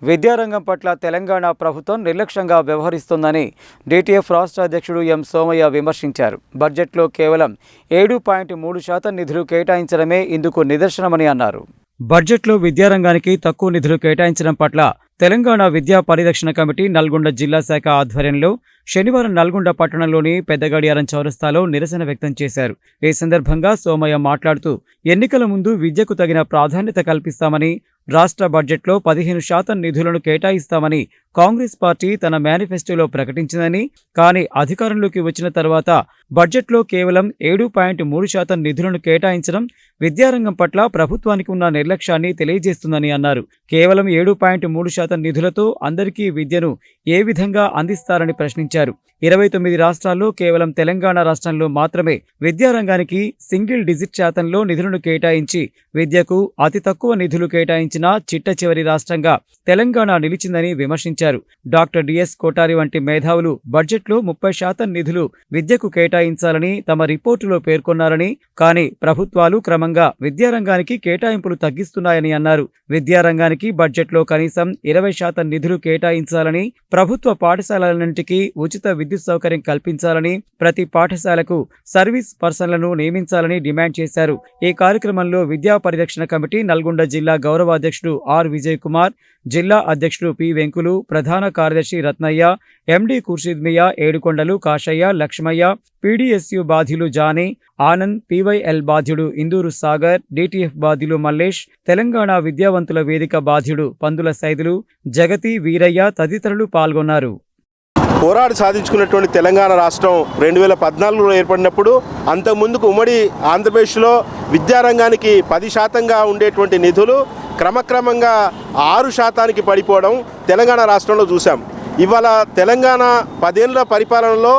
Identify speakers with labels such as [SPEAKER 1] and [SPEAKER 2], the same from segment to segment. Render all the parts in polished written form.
[SPEAKER 1] విద్యారంగం పట్ల తెలంగాణ ప్రభుత్వం నిర్లక్ష్యంగా వ్యవహరిస్తోందని డిటిఎఫ్ రాష్ట్ర అధ్యక్షుడు ఎం సోమయ్య విమర్శించారు. బడ్జెట్లో కేవలం 7.3% నిధులు కేటాయించడమే ఇందుకు నిదర్శనమని అన్నారు. బడ్జెట్లో విద్యారంగానికి తక్కువ నిధులు కేటాయించడం పట్ల తెలంగాణ విద్యా పరిరక్షణ కమిటీ నల్గొండ జిల్లా శాఖ ఆధ్వర్యంలో శనివారం నల్గొండ పట్టణంలోని పెద్దగడియారం చౌరస్తాలో నిరసన వ్యక్తం చేశారు. ఈ సందర్భంగా సోమయ్య మాట్లాడుతూ ఎన్నికల ముందు విద్యకు తగిన ప్రాధాన్యత కల్పిస్తామని, రాష్ట్ర బడ్జెట్లో 15% నిధులను కేటాయిస్తామని కాంగ్రెస్ పార్టీ తన మేనిఫెస్టోలో ప్రకటించిందని, కానీ అధికారంలోకి వచ్చిన తర్వాత బడ్జెట్లో కేవలం 7.3% నిధులను కేటాయించడం విద్యారంగం పట్ల ప్రభుత్వానికి ఉన్న నిర్లక్ష్యాన్ని తెలియజేస్తుందని అన్నారు. కేవలం 7.3% నిధులతో అందరికీ విద్యను ఏ విధంగా అందిస్తారని ప్రశ్నించారు. 29 రాష్ట్రాల్లో కేవలం తెలంగాణ రాష్ట్రంలో మాత్రమే విద్యారంగానికి సింగిల్ డిజిట్ శాతంలో నిధులను కేటాయించి విద్యకు అతి తక్కువ నిధులు కేటాయించిన చిట్ట చివరి రాష్ట్రంగా తెలంగాణ నిలిచిందని విమర్శించారు. డాక్టర్ డిఎస్ కోటారి వంటి మేధావులు బడ్జెట్లో 30% నిధులు విద్యకు కేటాయించాలని తమ రిపోర్టులో పేర్కొన్నారని, కానీ ప్రభుత్వాలు క్రమంగా విద్యారంగానికి కేటాయింపులు తగ్గిస్తున్నాయని అన్నారు. విద్యారంగానికి బడ్జెట్లో కనీసం 20% నిధులు కేటాయించాలని, ప్రభుత్వ పాఠశాలలన్నింటికీ ఉచిత విద్యుత్ సౌకర్యం కల్పించాలని, ప్రతి పాఠశాలకు సర్వీస్ పర్సన్లను నియమించాలని డిమాండ్ చేశారు. ఈ కార్యక్రమంలో విద్యా పరిరక్షణ కమిటీ నల్గొండ జిల్లా గౌరవ అధ్యక్షుడు ఆర్ విజయ్ కుమార్, జిల్లా అధ్యక్షుడు పి వెంకులు, ప్రధాన కార్యదర్శి రత్నయ్య, ఎండి ఖుర్షీద్ మియా, ఏడుకొండలు కాశయ్య, లక్ష్మయ్య, పీడీఎస్యు బాధ్యులు జానీ, ఆనంద్, పీవైఎల్ బాధ్యుడు ఇందూరు సాగర్, డిటిఎఫ్ బాధ్యులు మల్లేష్, తెలంగాణ విద్యావంతుల వేదిక బాధ్యుడు పందుల సైదులు, జగతి, వీరయ్య తదితరులు పాల్గొన్నారు.
[SPEAKER 2] పోరాడి సాధించుకున్నటువంటి తెలంగాణ రాష్ట్రం 2014లో ఏర్పడినప్పుడు అంతకుముందుకు ఉమ్మడి ఆంధ్రప్రదేశ్లో విద్యారంగానికి 10%గా ఉండేటువంటి నిధులు క్రమక్రమంగా 6% పడిపోవడం తెలంగాణ రాష్ట్రంలో చూసాం. ఇవాళ తెలంగాణ 10 ఏళ్ల పరిపాలనలో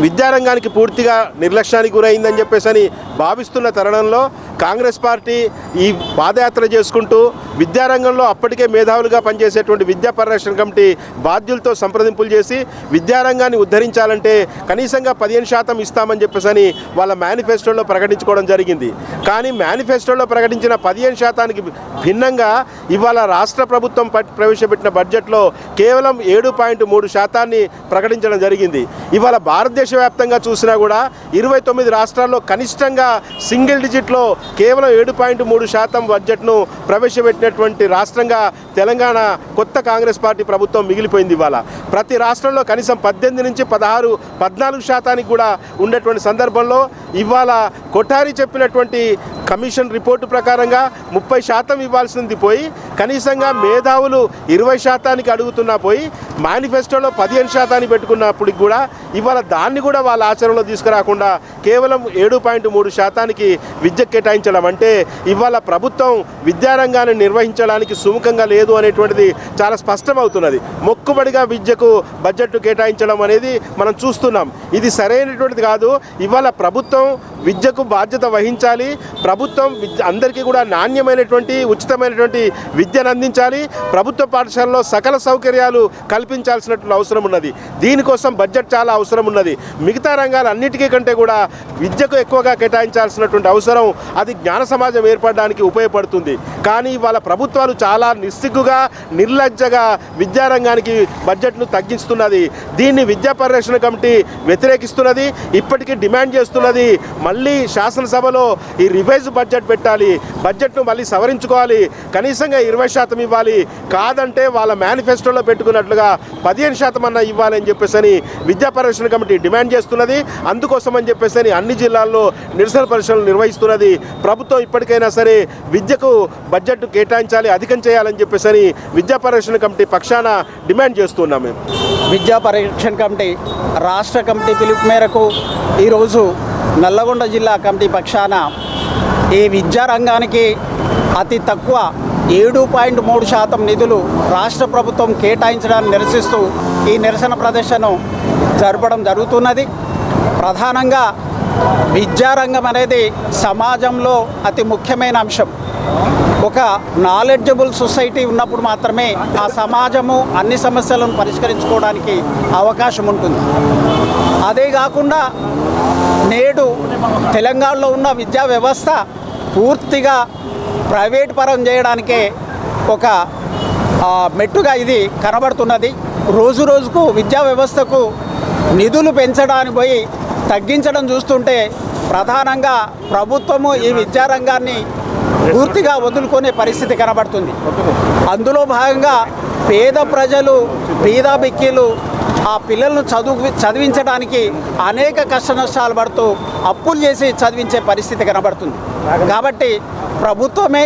[SPEAKER 2] విద్యారంగానికి పూర్తిగా నిర్లక్ష్యానికి గురైందని చెప్పేసి భావిస్తున్న తరుణంలో కాంగ్రెస్ పార్టీ ఈ పాదయాత్ర చేసుకుంటూ విద్యారంగంలో అప్పటికే మేధావులుగా పనిచేసేటువంటి విద్యా పరిరక్షణ కమిటీ బాధ్యులతో సంప్రదింపులు చేసి విద్యారంగాన్ని ఉద్ధరించాలంటే కనీసంగా 15% ఇస్తామని చెప్పేసి వాళ్ళ మేనిఫెస్టోలో ప్రకటించుకోవడం జరిగింది. కానీ మేనిఫెస్టోలో ప్రకటించిన 15%కి భిన్నంగా ఇవాళ రాష్ట్ర ప్రభుత్వం ప్రవేశపెట్టిన బడ్జెట్లో కేవలం 7.3% ప్రకటించడం జరిగింది. ఇవాళ భారతదేశ వ్యాప్తంగా చూసినా కూడా 29 రాష్ట్రాల్లో కనిష్టంగా సింగిల్ డిజిట్లో కేవలం 7.3% బడ్జెట్ను ప్రవేశపెట్టినటువంటి రాష్ట్రంగా తెలంగాణ కొత్త కాంగ్రెస్ పార్టీ ప్రభుత్వం మిగిలిపోయింది. ఇవాళ ప్రతి రాష్ట్రంలో కనీసం 18 నుంచి 14% కూడా ఉండేటువంటి సందర్భంలో ఇవాళ కొఠారి చెప్పినటువంటి కమిషన్ రిపోర్టు ప్రకారంగా 30% ఇవ్వాల్సింది పోయి కనీసంగా మేధావులు 20%కి అడుగుతున్నా పోయి మేనిఫెస్టోలో 15% పెట్టుకున్నప్పటికి కూడా ఇవాళ దాన్ని కూడా వాళ్ళ ఆచరణలో తీసుకురాకుండా కేవలం 7.3%కి విద్య కేటాయించడం అంటే ఇవాళ ప్రభుత్వం విద్యారంగాన్ని నిర్వహించడానికి సుముఖంగా లేదు అనేటువంటిది చాలా స్పష్టమవుతున్నది. మొక్కుబడిగా విద్యకు బడ్జెట్ కేటాయించడం అనేది మనం చూస్తున్నాం. ఇది సరైనటువంటిది కాదు. ఇవాళ ప్రభుత్వం విద్యకు బాధ్యత వహించాలి. ప్రభుత్వం అందరికీ కూడా నాణ్యమైనటువంటి ఉచితమైనటువంటి విద్యను అందించాలి. ప్రభుత్వ పాఠశాలలో సకల సౌకర్యాలు కల్పించాల్సినటువంటి అవసరం ఉన్నది. దీనికోసం బడ్జెట్ చాలా అవసరం ఉన్నది. మిగతా రంగాలన్నిటికీ కంటే కూడా విద్యకు ఎక్కువగా కేటాయించాల్సినటువంటి అవసరం అది జ్ఞాన సమాజం ఏర్పడడానికి ఉపయోగపడుతుంది. కానీ వాళ్ళ ప్రభుత్వాలు చాలా నిస్సిగ్గుగా నిర్లజ్జగా విద్యారంగానికి బడ్జెట్ను తగ్గిస్తున్నది. దీన్ని విద్యా పరిరక్షణ కమిటీ వ్యతిరేకిస్తున్నది. ఇప్పటికీ డిమాండ్ చేస్తున్నది మళ్ళీ శాసనసభలో ఈ రివైజ్ బడ్జెట్ పెట్టాలి, బడ్జెట్ను మళ్ళీ సవరించుకోవాలి, కనీసంగా 20% ఇవ్వాలి, కాదంటే వాళ్ళ మేనిఫెస్టోలో పెట్టుకున్నట్లుగా 15% అన్న ఇవ్వాలని చెప్పేసి విద్యా పరిరక్షణ కమిటీ డిమాండ్ చేస్తున్నది. అందుకోసం అని చెప్పేసి అన్ని జిల్లాల్లో నిరసన పరిశీలనలు నిర్వహిస్తున్నది. ప్రభుత్వం ఇప్పటికైనా సరే విద్యకు బడ్జెట్ కేటాయించాలి, అధికం చేయాలని చెప్పేసి విద్యా పరిరక్షణ కమిటీ పక్షాన డిమాండ్ చేస్తున్నాం. మేము
[SPEAKER 3] విద్యా పరిరక్షణ కమిటీ రాష్ట్ర కమిటీ పిలుపు మేరకు ఈరోజు నల్లగొండ జిల్లా కమిటీ పక్షాన ఈ విద్యారంగానికి అతి తక్కువ 7.3% నిధులు రాష్ట్ర ప్రభుత్వం కేటాయించడాన్ని నిరసిస్తూ ఈ నిరసన ప్రదర్శన జరపడం జరుగుతున్నది. ప్రధానంగా విద్యారంగం అనేది సమాజంలో అతి ముఖ్యమైన అంశం. ఒక నాలెడ్జబుల్ సొసైటీ ఉన్నప్పుడు మాత్రమే ఆ సమాజము అన్ని సమస్యలను పరిష్కరించుకోవడానికి అవకాశం ఉంటుంది. అదే కాకుండా నేడు తెలంగాణలో ఉన్న విద్యా వ్యవస్థ పూర్తిగా ప్రైవేట్ పరం చేయడానికే ఒక మెట్టుగా ఇది కనబడుతున్నది. రోజు రోజుకు విద్యా వ్యవస్థకు నిధులు పెంచడానికి పోయి తగ్గించడం చూస్తుంటే ప్రధానంగా ప్రభుత్వము ఈ విద్యారంగాన్ని పూర్తిగా వదులుకునే పరిస్థితి కనబడుతుంది. అందులో భాగంగా పేద ప్రజలు బీద బిక్కీలు ఆ పిల్లలను చదివించడానికి అనేక కష్ట నష్టాలు పడుతూ అప్పులు చేసి చదివించే పరిస్థితి కనబడుతుంది. కాబట్టి ప్రభుత్వమే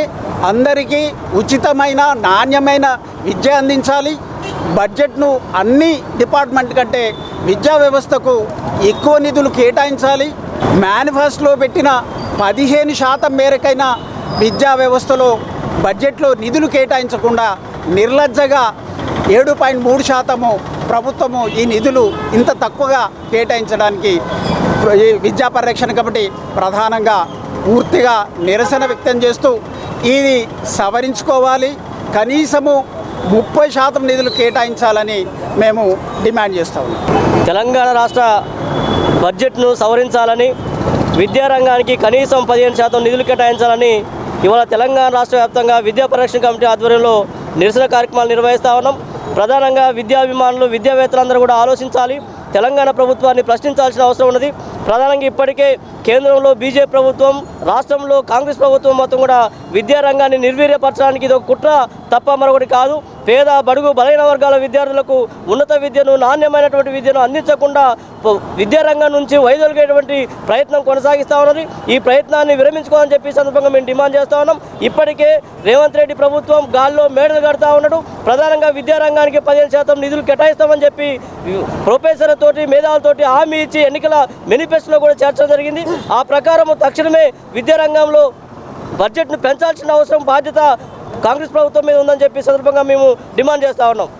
[SPEAKER 3] అందరికీ ఉచితమైన నాణ్యమైన విద్య అందించాలి. బడ్జెట్ను అన్ని డిపార్ట్మెంట్ కంటే విద్యా వ్యవస్థకు ఎక్కువ నిధులు కేటాయించాలి. మేనిఫెస్టోలో పెట్టిన 15% మేరకైనా విద్యా వ్యవస్థలో బడ్జెట్లో నిధులు కేటాయించకుండా నిర్లజ్జగా 7.3% ప్రభుత్వము ఈ నిధులు ఇంత తక్కువగా కేటాయించడానికి ఈ విద్యా పరిరక్షణ కమిటీ ప్రధానంగా పూర్తిగా నిరసన వ్యక్తం చేస్తూ ఇది సవరించుకోవాలి. కనీసము 30% నిధులు కేటాయించాలని మేము డిమాండ్ చేస్తా ఉన్నాం.
[SPEAKER 4] తెలంగాణ రాష్ట్ర బడ్జెట్ను సవరించాలని, విద్యారంగానికి కనీసం 15% నిధులు కేటాయించాలని ఇవాళ తెలంగాణ రాష్ట్ర వ్యాప్తంగా విద్యా పరిరక్షణ కమిటీ ఆధ్వర్యంలో నిరసన కార్యక్రమాలు నిర్వహిస్తూ ఉన్నాం. ప్రధానంగా విద్యాభిమానులు విద్యావేత్తలందరూ కూడా ఆలోచించాలి. తెలంగాణ ప్రభుత్వాన్ని ప్రశ్నించాల్సిన అవసరం ఉన్నది. ప్రధానంగా ఇప్పటికే కేంద్రంలో బీజేపీ ప్రభుత్వం, రాష్ట్రంలో కాంగ్రెస్ ప్రభుత్వం మొత్తం కూడా విద్యారంగాన్ని నిర్వీర్యపరచడానికి ఇది ఒక కుట్ర తప్ప మరొకటి కాదు. పేద బడుగు బలైన వర్గాల విద్యార్థులకు ఉన్నత విద్యను, నాణ్యమైనటువంటి విద్యను అందించకుండా విద్యారంగం నుంచి వైదొలిగేటువంటి ప్రయత్నం కొనసాగిస్తూ ఉన్నది. ఈ ప్రయత్నాన్ని విరమించుకోవాలని చెప్పి సందర్భంగా మేము డిమాండ్ చేస్తూ ఉన్నాం. ఇప్పటికే రేవంత్ రెడ్డి ప్రభుత్వం గాల్లో మేడలు కడతా ఉన్నాడు. ప్రధానంగా విద్యారంగానికి 15% నిధులు కేటాయిస్తామని చెప్పి ప్రొఫెసర్లతోటి మేధావులతోటి హామీ ఇచ్చి ఎన్నికల మేనిఫెస్టోలో కూడా చర్చ జరిగింది. ఆ ప్రకారం తక్షణమే విద్యారంగంలో బడ్జెట్ను పెంచాల్సిన అవసరం బాధ్యత కాంగ్రెస్ ప్రభుత్వం మీద ఉందని చెప్పి సందర్భంగా మేము డిమాండ్ చేస్తూ ఉన్నాం.